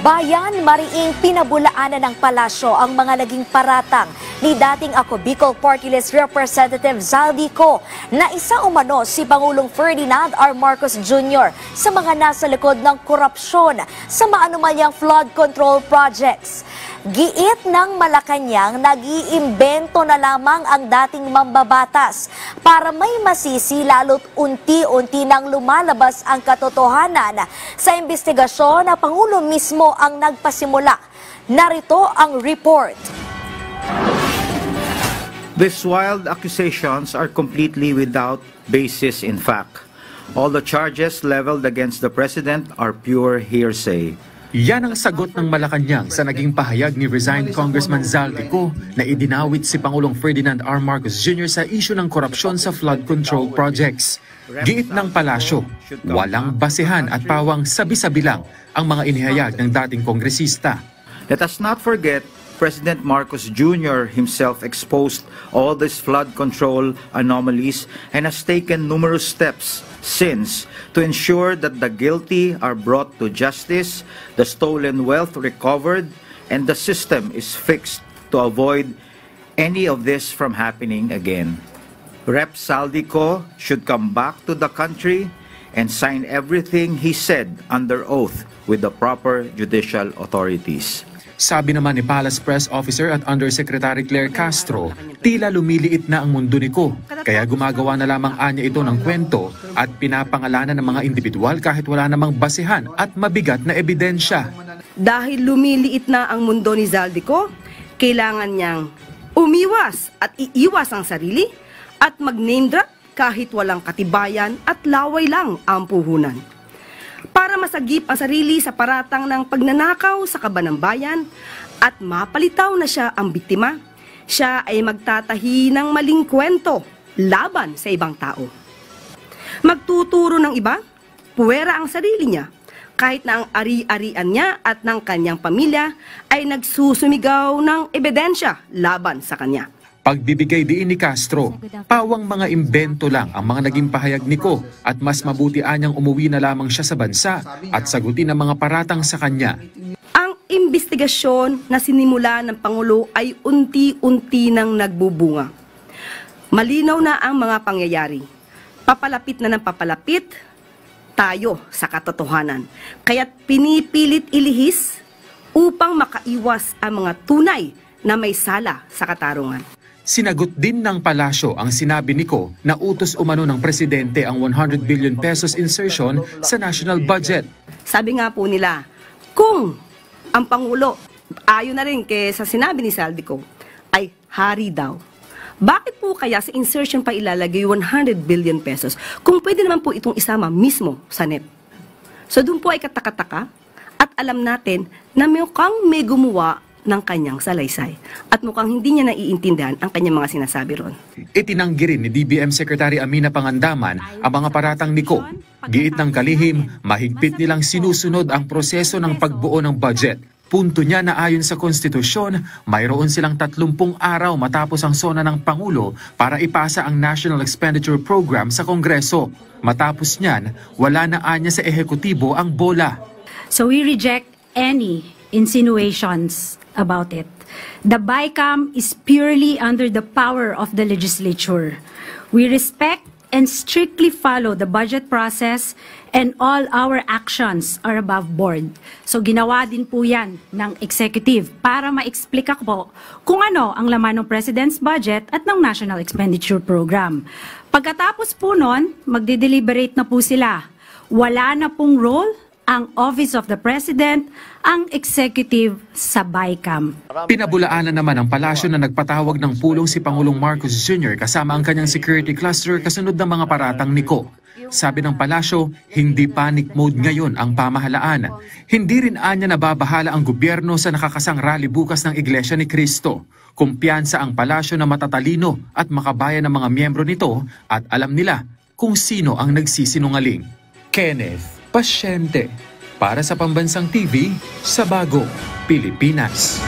Bayan Mariing pinabulaanan ng palasyo ang mga naging paratang ni dating ako Bicol Party List Representative Zaldico na isa umano si Pangulong Ferdinand R. Marcos Jr. sa mga nasa likod ng korupsyon sa maanumanyang flood control projects. Giit ng Malacanang, nag-iimbento na lamang ang dating mambabatas para may masisi lalo't unti-unti nang lumalabas ang katotohanan sa investigasyon na Pangulo mismo ang nagpasimula. Narito ang report. These wild accusations are completely without basis in fact. All the charges leveled against the President are pure hearsay. Yan ang sagot ng Malacanang sa naging pahayag ni resigned Congressman Zaldico na idinawit si Pangulong Ferdinand R. Marcos Jr. sa isyu ng korupsyon sa flood control projects. Giit ng palasyo, walang basehan at pawang sabi-sabi lang ang mga inihayag ng dating kongresista. Let us not forget, President Marcos Jr. himself exposed all these flood control anomalies and has taken numerous steps since to ensure that the guilty are brought to justice, the stolen wealth recovered, and the system is fixed to avoid any of this from happening again. Rep. Zaldico should come back to the country and sign everything he said under oath with the proper judicial authorities. Sabi naman ni Palace Press Officer at Undersecretary Claire Castro, tila lumiliit na ang mundo ni Ko, kaya gumagawa na lamang anya ito ng kwento at pinapangalanan ng mga individual kahit wala namang basehan at mabigat na ebidensya. Dahil lumiliit na ang mundo ni Zaldico, kailangan niyang umiwas at iiwas ang sarili at mag-name drop kahit walang katibayan at laway lang ang puhunan. Para masagip ang sarili sa paratang ng pagnanakaw sa kaban ng bayan at mapalitaw na siya ang biktima, siya ay magtatahi ng maling kwento laban sa ibang tao. Magtuturo ng iba, puwera ang sarili niya, kahit na ang ari-arian niya at ng kanyang pamilya ay nagsusumigaw ng ebidensya laban sa kanya. Pagbibigay diin ni Castro, pawang mga imbento lang ang mga naging pahayag ni Ko at mas mabuti anyang umuwi na lamang siya sa bansa at sagutin ang mga paratang sa kanya. Ang investigasyon na sinimula ng Pangulo ay unti-unti nang nagbubunga. Malinaw na ang mga pangyayari. Papalapit na ng papalapit tayo sa katotohanan. Kaya't pinipilit ilihis upang makaiwas ang mga tunay na may sala sa katarungan. Sinagot din ng palasyo ang sinabi ni Ko na utos umano ng presidente ang 100 billion pesos insertion sa national budget. Sabi nga po nila, kung ang Pangulo, ayon na rin sa sinabi ni Zaldico, ay hari daw, bakit po kaya sa insertion pa ilalagay 100 billion pesos kung pwede naman po itong isama mismo sa NEP? So doon po ay katakataka at alam natin na mukhang may gumawa ng kanyang salaysay at mukhang hindi niya naiintindihan ang kanyang mga sinasabi ron. Itinanggi rin ni DBM Secretary Amina Pangandaman ang mga paratang ni Ko. Giit ng kalihim, mahigpit nilang sinusunod ang proseso ng pagbuo ng budget. Punto niya na ayon sa konstitusyon, mayroon silang 30 araw matapos ang sona ng Pangulo para ipasa ang National Expenditure Program sa Kongreso. Matapos niyan, wala na anya sa ehekutibo ang bola. So we reject any insinuations about it. The BICAM is purely under the power of the legislature. We respect and strictly follow the budget process and all our actions are above board. So ginawa din po yan ng executive para ma-explica po kung ano ang laman ng President's budget at ng National Expenditure Program. Pagkatapos po nun, magde-deliberate na po sila. Wala na pong role ang Office of the President, ang executive sa BICAM. Pinabulaanan naman ang palasyo na nagpatawag ng pulong si Pangulong Marcos Jr. kasama ang kanyang security cluster kasunod ng mga paratang ni Ko. Sabi ng palasyo, hindi panic mode ngayon ang pamahalaan. Hindi rin anya nababahala ang gobyerno sa nakakasang rally bukas ng Iglesia ni Cristo. Kumpiyansa ang palasyo na matatalino at makabayan ng mga miyembro nito at alam nila kung sino ang nagsisinungaling. Kenneth Pasyente para sa Pambansang TV sa Bagong Pilipinas.